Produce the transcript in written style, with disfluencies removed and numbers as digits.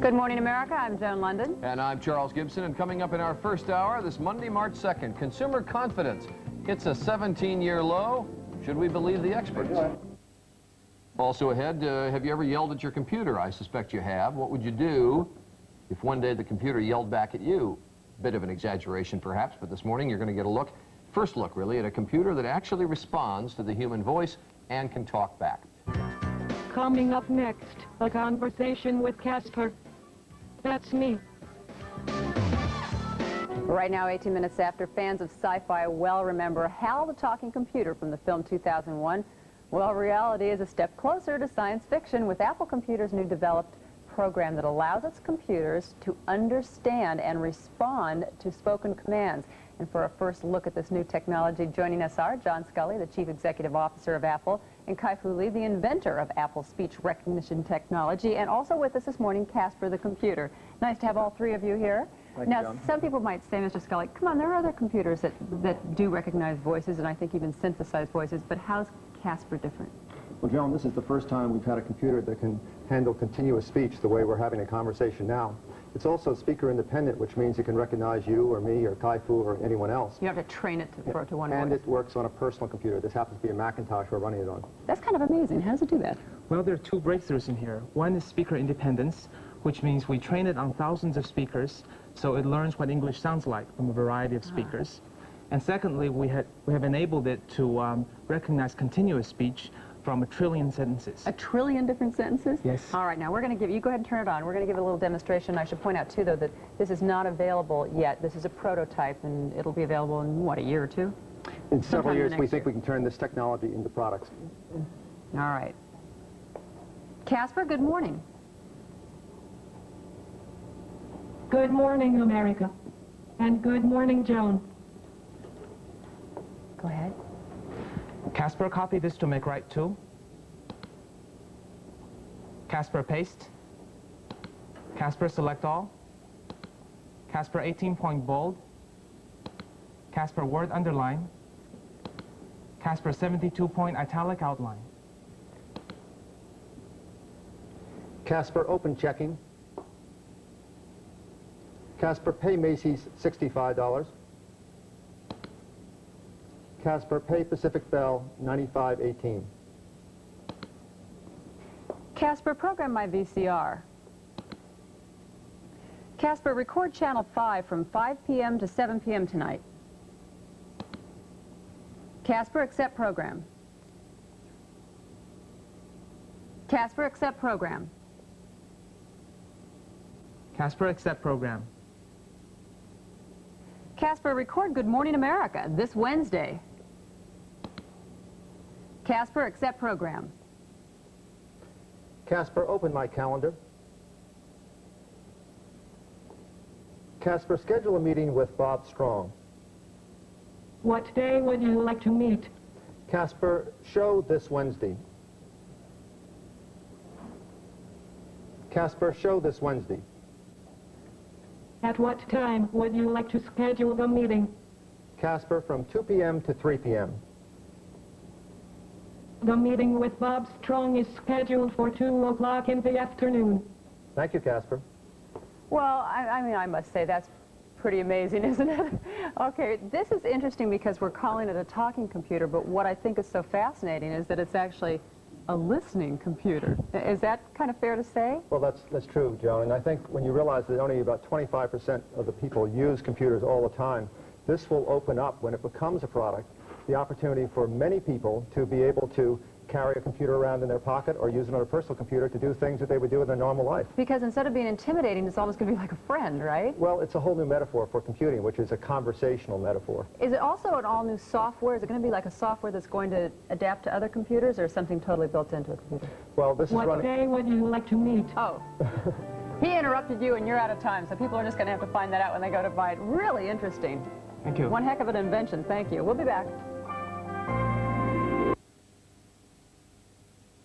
Good morning, America. I'm Joan London. And I'm Charles Gibson. And coming up in our first hour, this Monday, March 2nd, consumer confidence hits a 17-year low. Should we believe the experts? Also ahead, have you ever yelled at your computer? I suspect you have. What would you do if one day the computer yelled back at you? Bit of an exaggeration, perhaps, but this morning you're going to get a look, first look, really, at a computer that actually responds to the human voice and can talk back. Coming up next, a conversation with Casper. That's me. Right now, 18 minutes after, fans of sci-fi well remember Hal the Talking Computer from the film 2001. Well, reality is a step closer to science fiction with Apple Computer's new developed program that allows its computers to understand and respond to spoken commands. And for a first look at this new technology, joining us are John Sculley, the Chief Executive Officer of Apple, and Kai-Fu Lee, the inventor of Apple's speech recognition technology, and also with us this morning, Casper the computer. Nice to have all three of you here. Now, some people might say, Mr. Sculley, come on, there are other computers that do recognize voices, and I think even synthesize voices, but how's Casper different? Well, Joan, this is the first time we've had a computer that can handle continuous speech the way we're having a conversation now. It's also speaker independent, which means it can recognize you or me or Kai-Fu or anyone else. You have to train it to one voice. And it works on a personal computer. This happens to be a Macintosh we're running it on. That's kind of amazing. How does it do that? Well, there are two breakthroughs in here. One is speaker independence, which means we train it on thousands of speakers, so it learns what English sounds like from a variety of speakers. And secondly, we have enabled it to recognize continuous speech from 1 trillion sentences. 1 trillion different sentences? Yes. All right, now we're going to give you, go ahead and turn it on. We're going to give it a little demonstration. I should point out, too, though, that this is not available yet. This is a prototype, and it'll be available in, what, a year or two? In several years, we think we can turn this technology into products. All right. Casper, good morning. Good morning, America. And good morning, Joan. Go ahead. Casper, copy this to make right 2. Casper, paste. Casper, select all. Casper, 18-point bold. Casper, word underline. Casper, 72-point italic outline. Casper, open checking. Casper, pay Macy's $65. Casper, pay Pacific Bell $95.18. Casper, program my VCR. Casper, record channel 5 from 5 p.m. to 7 p.m. tonight. Casper, accept program. Casper, accept program. Casper, accept program. Casper, record Good Morning America this Wednesday. Casper, accept program. Casper, open my calendar. Casper, schedule a meeting with Bob Strong. What day would you like to meet? Casper, show this Wednesday. Casper, show this Wednesday. At what time would you like to schedule the meeting? Casper, from 2 p.m. to 3 p.m. The meeting with Bob Strong is scheduled for 2 o'clock in the afternoon. Thank you, Casper. Well, I mean, I must say that's pretty amazing, isn't it? Okay, this is interesting because we're calling it a talking computer, but what I think is so fascinating is that it's actually a listening computer. Is that kind of fair to say? Well, that's true, Joan, and I think when you realize that only about 25% of the people use computers all the time, this will open up, when it becomes a product, the opportunity for many people to be able to carry a computer around in their pocket or use it on a personal computer to do things that they would do in their normal life. Because instead of being intimidating, it's almost going to be like a friend, right? Well, it's a whole new metaphor for computing, which is a conversational metaphor. Is it also an all-new software? Is it going to be like a software that's going to adapt to other computers, or something totally built into a computer? Well, this is running... What day would you like to meet? Oh. He interrupted you, and you're out of time, so people are just going to have to find that out when they go to buy it. Really interesting. Thank you. One heck of an invention. Thank you. We'll be back.